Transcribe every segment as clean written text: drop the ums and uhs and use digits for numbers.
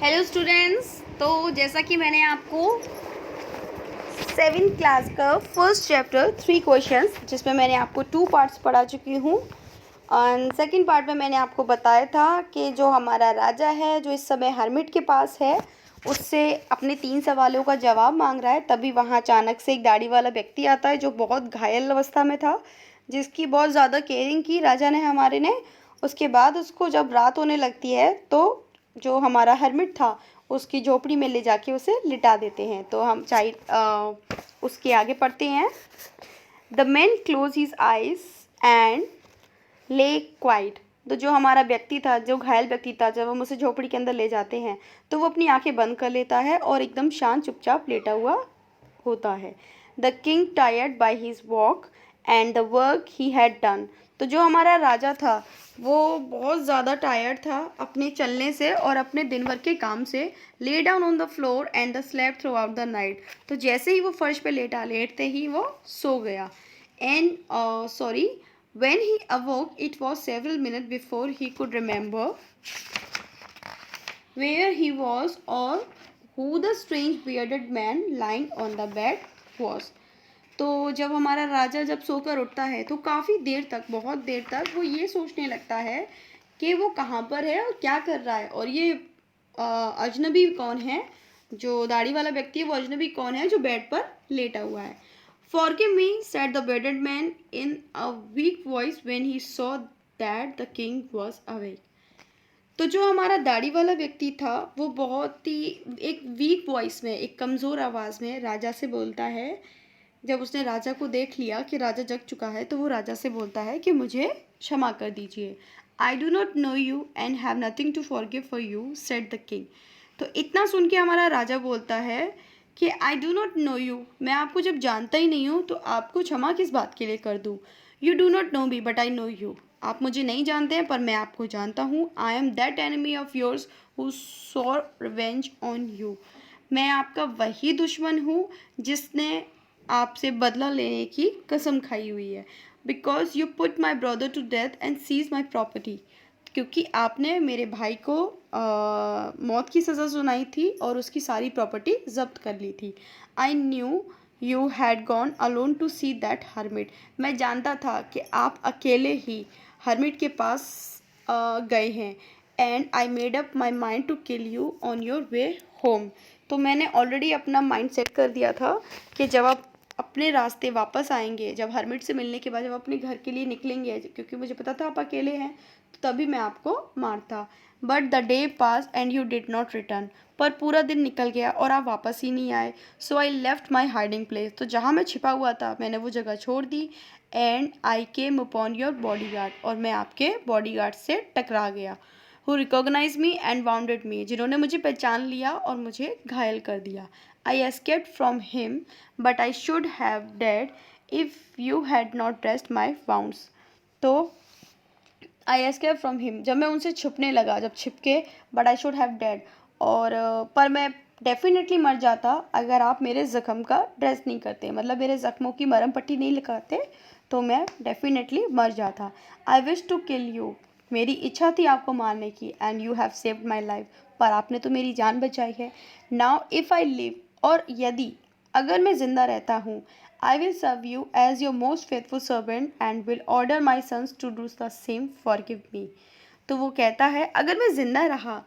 Hello students. तो जैसा कि मैंने आपको 7th क्लास का फर्स्ट चैप्टर 3 क्वेश्चंस जिसमें मैंने आपको 2 पार्ट्स पढ़ा चुकी हूँ। और सेकंड पार्ट में मैंने आपको बताया था कि जो हमारा राजा है जो इस समय हर्मिट के पास है उससे अपने 3 सवालों का जवाब मांग रहा है। तभी वहाँ अचानक से एक दाढ़ी वाला व्यक्ति आता है जो बहुत घायल अवस्था में था, जिसकी बहुत ज़्यादा केयरिंग की राजा ने हमारे ने। उसके बाद उसको जब रात होने लगती है तो जो हमारा हर्मिट था उसकी झोपड़ी में ले जाके उसे लिटा देते हैं। तो हम उसके आगे पढ़ते हैं। The man close his eyes and ले क्वाइट। तो जो हमारा व्यक्ति था, जो घायल व्यक्ति था, जब हम उसे झोपड़ी के अंदर ले जाते हैं तो वो अपनी आंखें बंद कर लेता है और एकदम शांत चुपचाप लेटा हुआ होता है। The king tired by his walk and the work he had done. तो जो हमारा राजा था वो बहुत ज़्यादा टायर्ड था अपने चलने से और अपने दिन भर के काम से। Lay down on the floor and the slept throughout the night. तो जैसे ही वो फर्श पे लेटते ही वो सो गया। And sorry, when he awoke, it was several minutes before he could remember where he was or who the strange bearded man lying on the bed was. तो जब हमारा राजा जब सोकर उठता है तो काफ़ी देर तक, बहुत देर तक वो ये सोचने लगता है कि वो कहाँ पर है और क्या कर रहा है, और ये अजनबी कौन है, जो दाढ़ी वाला व्यक्ति है वो अजनबी कौन है जो बेड पर लेटा हुआ है। Forgive me, said the bearded man in a weak voice when he saw that the king was awake. तो जो हमारा दाढ़ी वाला व्यक्ति था वो बहुत ही एक वीक वॉइस में, एक कमज़ोर आवाज़ में राजा से बोलता है। जब उसने राजा को देख लिया कि राजा जग चुका है तो वो राजा से बोलता है कि मुझे क्षमा कर दीजिए। I do not know you and have nothing to forgive for you, said the king. तो इतना सुन के हमारा राजा बोलता है कि I do not know you, मैं आपको जब जानता ही नहीं हूँ तो आपको क्षमा किस बात के लिए कर दूँ। You do not no me but I know you, आप मुझे नहीं जानते हैं पर मैं आपको जानता हूँ। I am that enemy of yours who swore revenge on you, मैं आपका वही दुश्मन हूँ जिसने आपसे बदला लेने की कसम खाई हुई है। Because you put my brother to death and seize my property, क्योंकि आपने मेरे भाई को मौत की सज़ा सुनाई थी और उसकी सारी प्रॉपर्टी जब्त कर ली थी। I knew you had gone alone to see that hermit, मैं जानता था कि आप अकेले ही हर्मिट के पास गए हैं। And I made up my mind to kill you on your way home, तो मैंने ऑलरेडी अपना माइंड सेट कर दिया था कि जब आप अपने रास्ते वापस आएंगे, जब हर्मिट से मिलने के बाद जब अपने घर के लिए निकलेंगे, क्योंकि मुझे पता था आप अकेले हैं, तो तभी मैं आपको मारता। But the day pass and you did not return, पर पूरा दिन निकल गया और आप वापस ही नहीं आए। So I left my hiding place, तो जहाँ मैं छिपा हुआ था मैंने वो जगह छोड़ दी। And I came upon your body guard, और मैं आपके बॉडी गार्ड से टकरा गया। Who recognize me and wounded me, जिन्होंने मुझे पहचान लिया और मुझे घायल कर दिया। I escaped from him but I should have dead if you had not dressed my wounds. तो आई एस्केप फ्रॉम हिम, जब मैं उनसे छुपने लगा, जब छिपके, but I should have dead, और पर मैं डेफिनेटली मर जाता अगर आप मेरे ज़ख्म का ड्रेस नहीं करते, मतलब मेरे ज़ख्मों की मरहम पट्टी नहीं लगाते, तो मैं डेफिनेटली मर जाता। I wish to kill you, मेरी इच्छा थी आपको मारने की। And you have saved my life, पर आपने तो मेरी जान बचाई है। नाउ इफ़ आई लिव, और यदि, अगर मैं ज़िंदा रहता हूँ, I will serve you as your most faithful servant and will order my sons to do the same. Forgive me. तो वो कहता है अगर मैं ज़िंदा रहा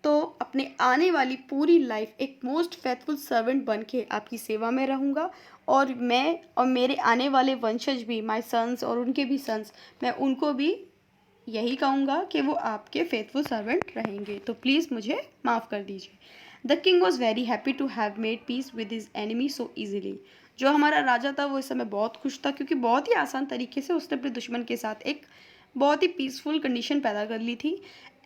तो अपने आने वाली पूरी लाइफ एक मोस्ट फेथफुल सर्वेंट बन के आपकी सेवा में रहूँगा, और मैं और मेरे आने वाले वंशज भी, माय सन्स और उनके भी सन्स, मैं उनको भी यही कहूँगा कि वो आपके फेथफुल सर्वेंट रहेंगे। तो प्लीज़ मुझे माफ़ कर दीजिए। The king was very happy to have made peace with his enemy so easily. जो हमारा राजा था वो इस समय बहुत खुश था, क्योंकि बहुत ही आसान तरीके से उसने अपने दुश्मन के साथ एक बहुत ही पीसफुल कंडीशन पैदा कर ली थी।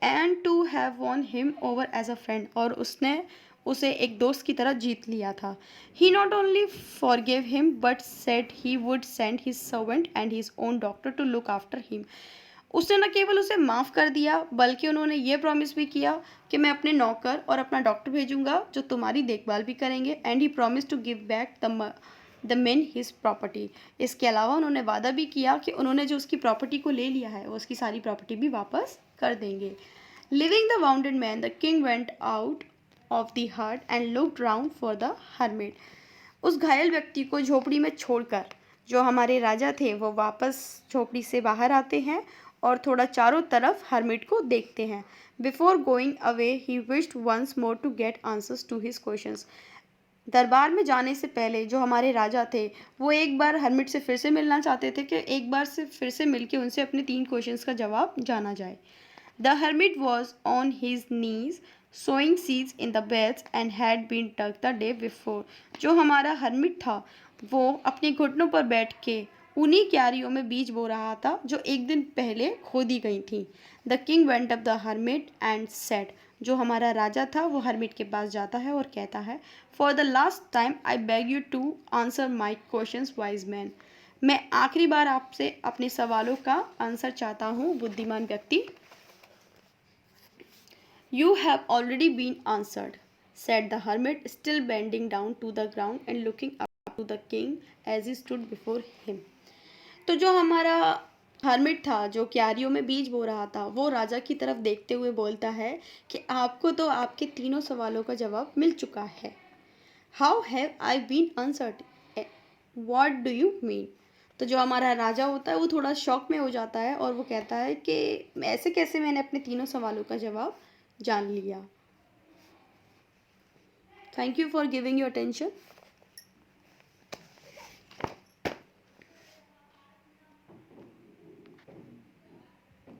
And to have won him over as a friend, और उसने उसे एक दोस्त की तरह जीत लिया था। He not only forgive him but said he would send his servant and his own doctor to look after him. उसने न केवल उसे माफ़ कर दिया बल्कि उन्होंने ये प्रॉमिस भी किया कि मैं अपने नौकर और अपना डॉक्टर भेजूंगा जो तुम्हारी देखभाल भी करेंगे। And he promise to give back the men his property. इसके अलावा उन्होंने वादा भी किया कि उन्होंने जो उसकी प्रॉपर्टी को ले लिया है वो उसकी सारी प्रॉपर्टी भी वापस कर देंगे। Living the bounded man, the king went out of the hut and looked round for the hermit. उस घायल व्यक्ति को झोपड़ी में छोड़कर जो हमारे राजा थे वो वापस झोपड़ी से बाहर आते हैं और थोड़ा चारों तरफ हर्मिट को देखते हैं. Before going away he wished once more to get answers to his questions. दरबार में जाने से पहले जो हमारे राजा थे वो एक बार हर्मिट से फिर से मिलना चाहते थे कि एक बार से फिर से मिलके उनसे अपने 3 क्वेश्चंस का जवाब जाना जाए. The hermit was on his knees sowing seeds in the beds and had been dug the day before. जो हमारा हर्मिट था वो अपने घुटनों पर बैठ के उन्हीं क्यारियों में बीज बो रहा था जो एक दिन पहले खोदी गई थी. The king went up the hermit and said. जो हमारा राजा था वो हर्मिट के पास जाता है और कहता है, for the last time I beg you to answer my questions wise man. मैं आखिरी बार आपसे अपने सवालों का आंसर चाहता हूँ बुद्धिमान व्यक्ति. You have already been answered, said the hermit, still bending down to the ground and looking up to the king as he stood before him. तो जो हमारा हर्मिट था जो क्यारियों में बीज बो रहा था वो राजा की तरफ देखते हुए बोलता है कि आपको तो आपके तीनों सवालों का जवाब मिल चुका है. How have I been answered, what do you mean. तो जो हमारा राजा होता है वो थोड़ा शॉक में हो जाता है और वो कहता है कि ऐसे कैसे मैंने अपने तीनों सवालों का जवाब जान लिया. Thank you for giving your attention.